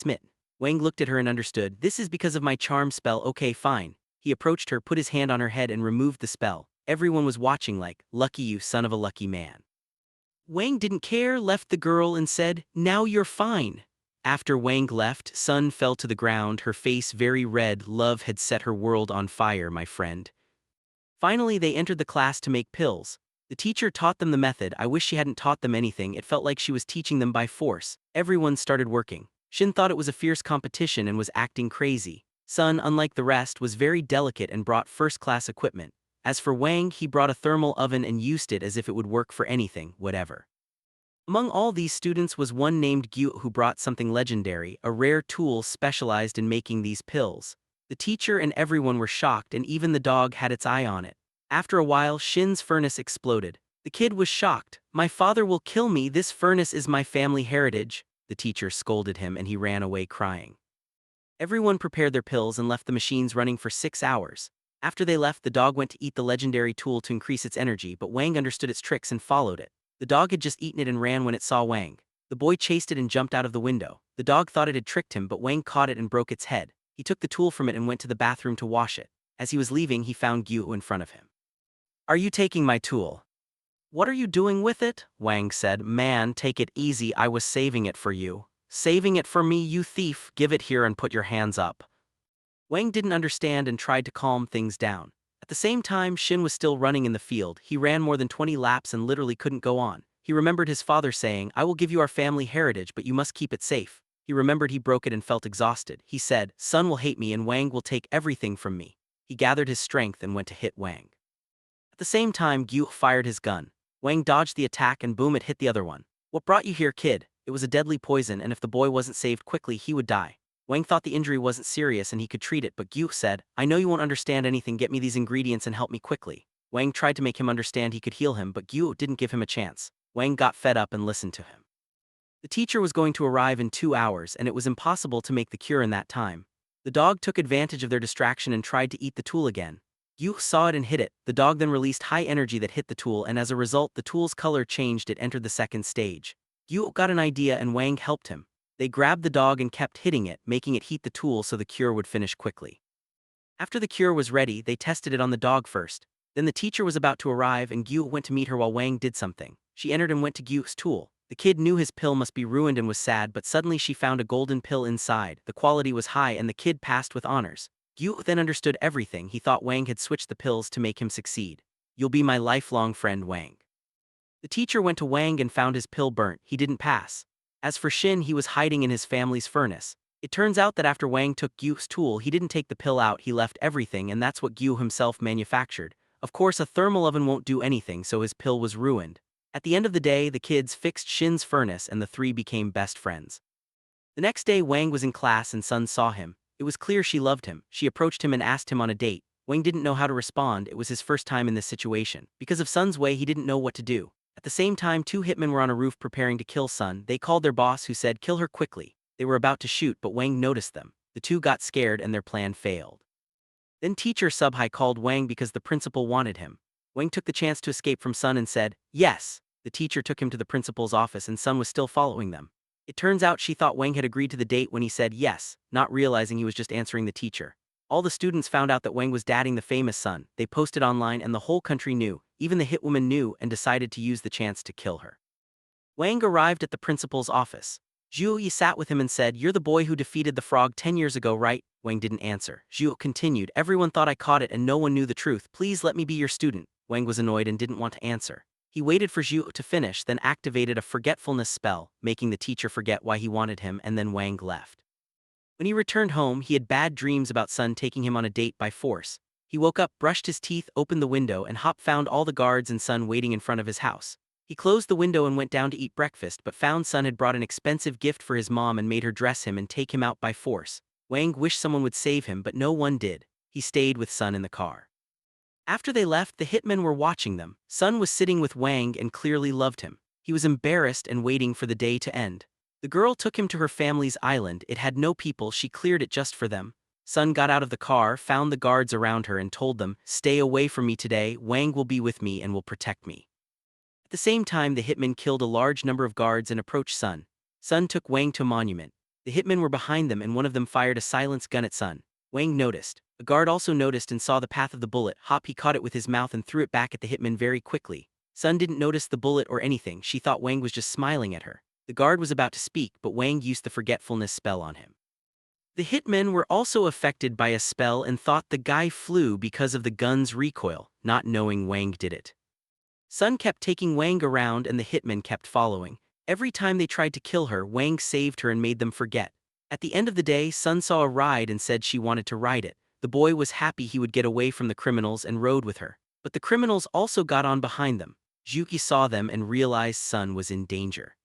smitten. Wang looked at her and understood. This is because of my charm spell. Okay, fine. He approached her, put his hand on her head and removed the spell. Everyone was watching like, lucky you, son of a lucky man. Wang didn't care, left the girl and said, now you're fine. After Wang left, Sun fell to the ground, her face very red. Love had set her world on fire, my friend. Finally, they entered the class to make pills. The teacher taught them the method. I wish she hadn't taught them anything. It felt like she was teaching them by force. Everyone started working. Shin thought it was a fierce competition and was acting crazy. Sun, unlike the rest, was very delicate and brought first-class equipment. As for Wang, he brought a thermal oven and used it as if it would work for anything, whatever. Among all these students was one named Gyu who brought something legendary, a rare tool specialized in making these pills. The teacher and everyone were shocked, and even the dog had its eye on it. After a while, Shin's furnace exploded. The kid was shocked. My father will kill me. This furnace is my family heritage. The teacher scolded him and he ran away crying. Everyone prepared their pills and left the machines running for 6 hours. After they left, the dog went to eat the legendary tool to increase its energy, but Wang understood its tricks and followed it. The dog had just eaten it and ran when it saw Wang. The boy chased it and jumped out of the window. The dog thought it had tricked him, but Wang caught it and broke its head. He took the tool from it and went to the bathroom to wash it. As he was leaving, he found Gyu in front of him. Are you taking my tool? What are you doing with it? Wang said. Man, take it easy, I was saving it for you. Saving it for me, you thief, give it here and put your hands up. Wang didn't understand and tried to calm things down. At the same time, Shin was still running in the field. He ran more than 20 laps and literally couldn't go on. He remembered his father saying, I will give you our family heritage, but you must keep it safe. He remembered he broke it and felt exhausted. He said, Son will hate me and Wang will take everything from me. He gathered his strength and went to hit Wang. At the same time, Gyu fired his gun. Wang dodged the attack and boom, it hit the other one. What brought you here, kid? It was a deadly poison, and if the boy wasn't saved quickly, he would die. Wang thought the injury wasn't serious and he could treat it, but Gyu said, I know you won't understand anything, get me these ingredients and help me quickly. Wang tried to make him understand he could heal him, but Gyu didn't give him a chance. Wang got fed up and listened to him. The teacher was going to arrive in 2 hours, and it was impossible to make the cure in that time. The dog took advantage of their distraction and tried to eat the tool again. Gyu saw it and hit it. The dog then released high energy that hit the tool, and as a result, the tool's color changed. It entered the second stage. Gyu got an idea and Wang helped him. They grabbed the dog and kept hitting it, making it heat the tool so the cure would finish quickly. After the cure was ready, they tested it on the dog first. Then the teacher was about to arrive and Gyu went to meet her while Wang did something. She entered and went to Gyu's tool. The kid knew his pill must be ruined and was sad, but suddenly she found a golden pill inside. The quality was high and the kid passed with honors. Gyu then understood everything. He thought Wang had switched the pills to make him succeed. You'll be my lifelong friend, Wang. The teacher went to Wang and found his pill burnt. He didn't pass. As for Shin, he was hiding in his family's furnace. It turns out that after Wang took Gyu's tool, he didn't take the pill out, he left everything, and that's what Gyu himself manufactured. Of course, a thermal oven won't do anything, so his pill was ruined. At the end of the day, the kids fixed Shin's furnace and the three became best friends. The next day, Wang was in class and Sun saw him. It was clear she loved him. She approached him and asked him on a date. Wang didn't know how to respond. It was his first time in this situation. Because of Sun's way, he didn't know what to do. At the same time, 2 hitmen were on a roof preparing to kill Sun. They called their boss who said, kill her quickly. They were about to shoot, but Wang noticed them. The 2 got scared and their plan failed. Then teacher Subhai called Wang because the principal wanted him. Wang took the chance to escape from Sun and said, yes. The teacher took him to the principal's office and Sun was still following them. It turns out she thought Wang had agreed to the date when he said yes, not realizing he was just answering the teacher. All the students found out that Wang was dating the famous Sun. They posted online and the whole country knew. Even the hit woman knew and decided to use the chance to kill her. Wang arrived at the principal's office. Zhu Yi sat with him and said, you're the boy who defeated the frog 10 years ago, right? Wang didn't answer. Zhu continued, everyone thought I caught it and no one knew the truth. Please let me be your student. Wang was annoyed and didn't want to answer. He waited for Zhu to finish, then activated a forgetfulness spell, making the teacher forget why he wanted him, and then Wang left. When he returned home, he had bad dreams about Sun taking him on a date by force. He woke up, brushed his teeth, opened the window, and Hop found all the guards and Sun waiting in front of his house. He closed the window and went down to eat breakfast, but found Sun had brought an expensive gift for his mom and made her dress him and take him out by force. Wang wished someone would save him, but no one did. He stayed with Sun in the car. After they left, the hitmen were watching them. Sun was sitting with Wang and clearly loved him. He was embarrassed and waiting for the day to end. The girl took him to her family's island. It had no people. She cleared it just for them. Sun got out of the car, found the guards around her and told them, stay away from me today. Wang will be with me and will protect me. At the same time, the hitmen killed a large number of guards and approached Sun. Sun took Wang to a monument. The hitmen were behind them and one of them fired a silenced gun at Sun. Wang noticed. A guard also noticed and saw the path of the bullet. He caught it with his mouth and threw it back at the hitman very quickly. Sun didn't notice the bullet or anything, she thought Wang was just smiling at her. The guard was about to speak, but Wang used the forgetfulness spell on him. The hitmen were also affected by a spell and thought the guy flew because of the gun's recoil, not knowing Wang did it. Sun kept taking Wang around and the hitmen kept following. Every time they tried to kill her, Wang saved her and made them forget. At the end of the day, Sun saw a ride and said she wanted to ride it. The boy was happy he would get away from the criminals and rode with her. But the criminals also got on behind them. Juki saw them and realized Sun was in danger.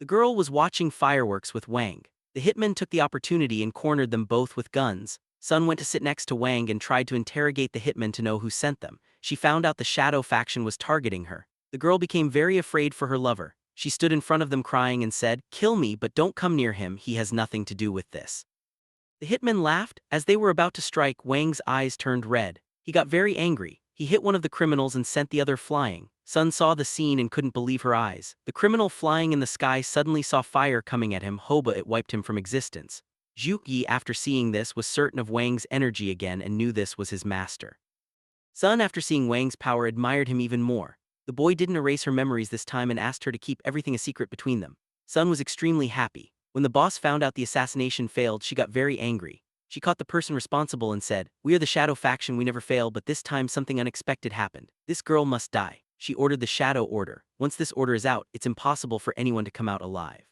The girl was watching fireworks with Wang. The hitmen took the opportunity and cornered them both with guns. Sun went to sit next to Wang and tried to interrogate the hitmen to know who sent them. She found out the Shadow faction was targeting her. The girl became very afraid for her lover. She stood in front of them crying and said, "Kill me, but don't come near him, he has nothing to do with this." The hitmen laughed. As they were about to strike, Wang's eyes turned red. He got very angry. He hit one of the criminals and sent the other flying. Sun saw the scene and couldn't believe her eyes. The criminal flying in the sky suddenly saw fire coming at him. It wiped him from existence. Zhu Yi, after seeing this, was certain of Wang's energy again and knew this was his master. Sun, after seeing Wang's power, admired him even more. The boy didn't erase her memories this time and asked her to keep everything a secret between them. Sun was extremely happy. When the boss found out the assassination failed, she got very angry. She caught the person responsible and said, "We are the Shadow faction, we never fail, but this time something unexpected happened. This girl must die." She ordered the Shadow Order. Once this order is out, it's impossible for anyone to come out alive.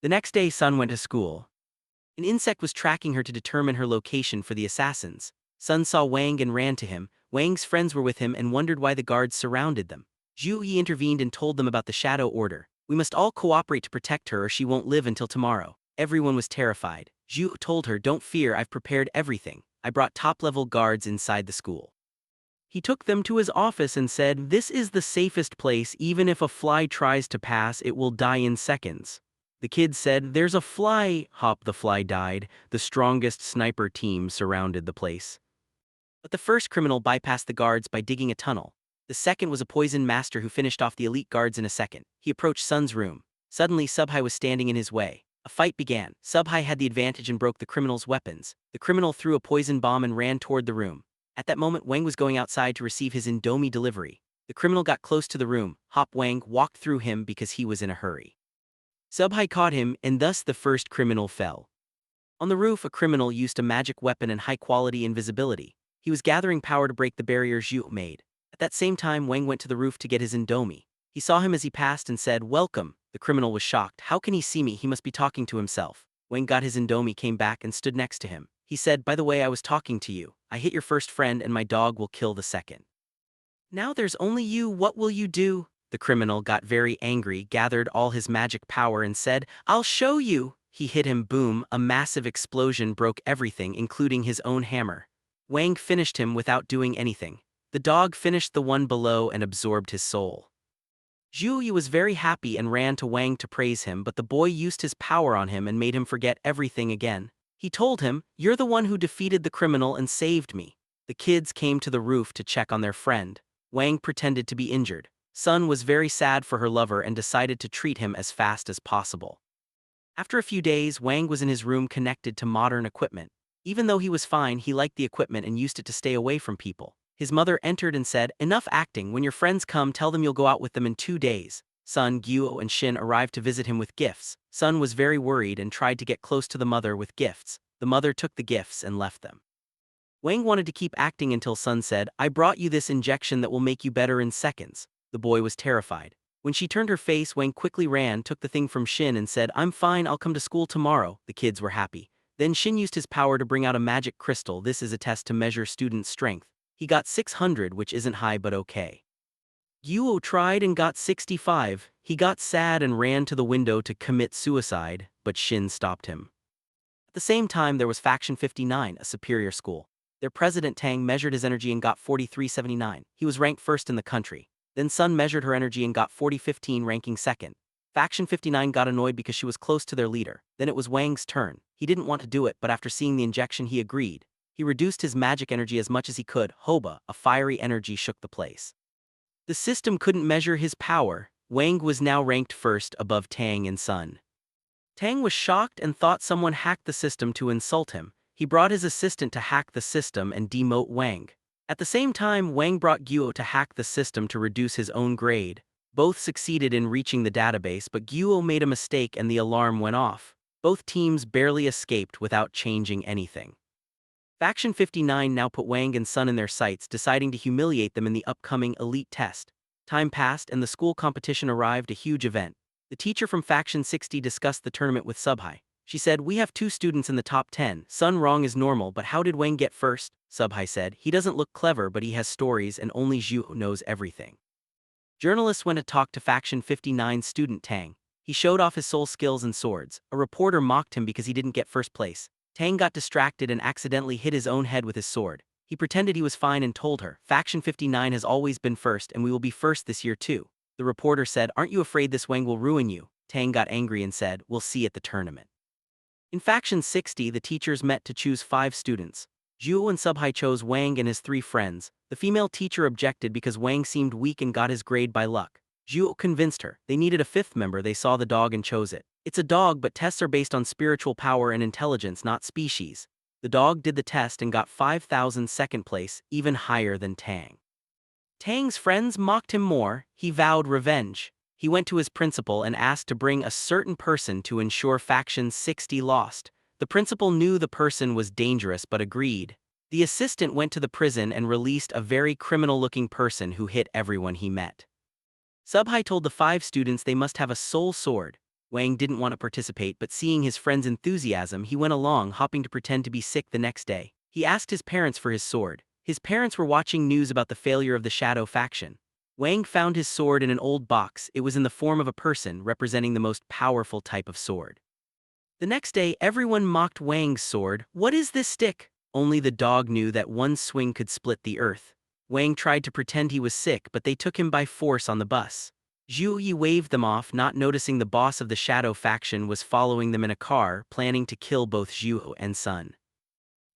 The next day, Sun went to school. An insect was tracking her to determine her location for the assassins. Sun saw Wang and ran to him. Wang's friends were with him and wondered why the guards surrounded them. Zhu Yi intervened and told them about the Shadow Order. "We must all cooperate to protect her or she won't live until tomorrow." Everyone was terrified. Zhu told her, "Don't fear, I've prepared everything. I brought top-level guards inside the school." He took them to his office and said, "This is the safest place. Even if a fly tries to pass, it will die in seconds." The kids said, "There's a fly." The fly died. The strongest sniper team surrounded the place. But the first criminal bypassed the guards by digging a tunnel. The second was a poison master who finished off the elite guards in a second. He approached Sun's room. Suddenly, Subhai was standing in his way. A fight began. Subhai had the advantage and broke the criminal's weapons. The criminal threw a poison bomb and ran toward the room. At that moment, Wang was going outside to receive his Indomie delivery. The criminal got close to the room. Wang walked through him because he was in a hurry. Subhai caught him, and thus the first criminal fell. On the roof, a criminal used a magic weapon and high-quality invisibility. He was gathering power to break the barrier Zhu made. At that same time, Wang went to the roof to get his Indomie. He saw him as he passed and said, "Welcome." The criminal was shocked. How can he see me? He must be talking to himself. Wang got his Indomie, came back, and stood next to him. He said, "By the way, I was talking to you. I hit your first friend and my dog will kill the second. Now there's only you, what will you do?" The criminal got very angry, gathered all his magic power and said, "I'll show you." He hit him, boom, a massive explosion broke everything, including his own hammer. Wang finished him without doing anything. The dog finished the one below and absorbed his soul. Zhu Yi was very happy and ran to Wang to praise him, but the boy used his power on him and made him forget everything again. He told him, "You're the one who defeated the criminal and saved me." The kids came to the roof to check on their friend. Wang pretended to be injured. Sun was very sad for her lover and decided to treat him as fast as possible. After a few days, Wang was in his room connected to modern equipment. Even though he was fine, he liked the equipment and used it to stay away from people. His mother entered and said, "Enough acting. When your friends come, tell them you'll go out with them in 2 days." Sun, Guo, and Shin arrived to visit him with gifts. Sun was very worried and tried to get close to the mother with gifts. The mother took the gifts and left them. Wang wanted to keep acting until Sun said, "I brought you this injection that will make you better in seconds." The boy was terrified. When she turned her face, Wang quickly ran, took the thing from Shin and said, "I'm fine, I'll come to school tomorrow." The kids were happy. Then Shin used his power to bring out a magic crystal. This is a test to measure students' strength. He got 600, which isn't high but okay. Guo tried and got 65. He got sad and ran to the window to commit suicide, but Shin stopped him. At the same time, there was Faction 59, a superior school. Their president Tang measured his energy and got 4379. He was ranked first in the country. Then Sun measured her energy and got 4015, ranking second. Faction 59 got annoyed because she was close to their leader. Then it was Wang's turn. He didn't want to do it, but after seeing the injection he agreed. He reduced his magic energy as much as he could. A fiery energy shook the place. The system couldn't measure his power. Wang was now ranked first above Tang and Sun. Tang was shocked and thought someone hacked the system to insult him. He brought his assistant to hack the system and demote Wang. At the same time, Wang brought Guo to hack the system to reduce his own grade. Both succeeded in reaching the database, but Guo made a mistake and the alarm went off. Both teams barely escaped without changing anything. Faction 59 now put Wang and Sun in their sights, deciding to humiliate them in the upcoming elite test. Time passed and the school competition arrived, a huge event. The teacher from Faction 60 discussed the tournament with Subhai. She said, "We have 2 students in the top 10. Sun Rong is normal, but how did Wang get first?" Subhai said, "He doesn't look clever, but he has stories and only Zhu knows everything." Journalists went to talk to Faction 59 student Tang. He showed off his soul skills and swords. A reporter mocked him because he didn't get first place. Tang got distracted and accidentally hit his own head with his sword. He pretended he was fine and told her, "Faction 59 has always been first and we will be first this year too." The reporter said, "Aren't you afraid this Wang will ruin you?" Tang got angry and said, "We'll see at the tournament." In Faction 60, the teachers met to choose 5 students. Zhu and Subhai chose Wang and his 3 friends. The female teacher objected because Wang seemed weak and got his grade by luck. Zhu convinced her. They needed a 5th member. They saw the dog and chose it. It's a dog, but tests are based on spiritual power and intelligence, not species. The dog did the test and got 5,000 second place, even higher than Tang. Tang's friends mocked him more. He vowed revenge. He went to his principal and asked to bring a certain person to ensure Faction 60 lost. The principal knew the person was dangerous but agreed. The assistant went to the prison and released a very criminal-looking person who hit everyone he met. Subhai told the 5 students they must have a soul sword. Wang didn't want to participate, but seeing his friend's enthusiasm, he went along, hoping to pretend to be sick the next day. He asked his parents for his sword. His parents were watching news about the failure of the Shadow faction. Wang found his sword in an old box. It was in the form of a person, representing the most powerful type of sword. The next day, everyone mocked Wang's sword. "What is this stick?" Only the dog knew that one swing could split the earth. Wang tried to pretend he was sick, but they took him by force on the bus. Zhu Yi waved them off, not noticing the boss of the Shadow faction was following them in a car, planning to kill both Zhu and Sun.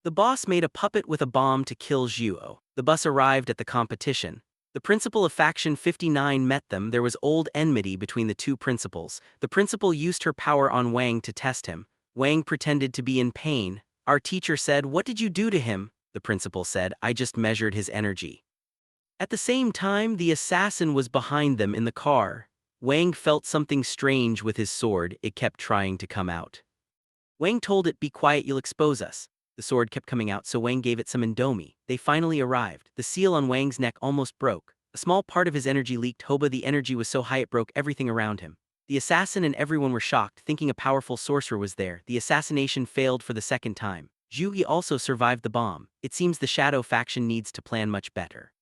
The boss made a puppet with a bomb to kill Zhu. The bus arrived at the competition. The principal of Faction 59 met them. There was old enmity between the 2 principals. The principal used her power on Wang to test him. Wang pretended to be in pain. Our teacher said, "What did you do to him?" The principal said, "I just measured his energy." At the same time, the assassin was behind them in the car. Wang felt something strange with his sword. It kept trying to come out. Wang told it, "Be quiet, you'll expose us." The sword kept coming out, so Wang gave it some Indomie. They finally arrived. The seal on Wang's neck almost broke. A small part of his energy leaked. Hoba, the energy was so high it broke everything around him. The assassin and everyone were shocked, thinking a powerful sorcerer was there. The assassination failed for the 2nd time. Zhu Yi also survived the bomb. It seems the Shadow faction needs to plan much better.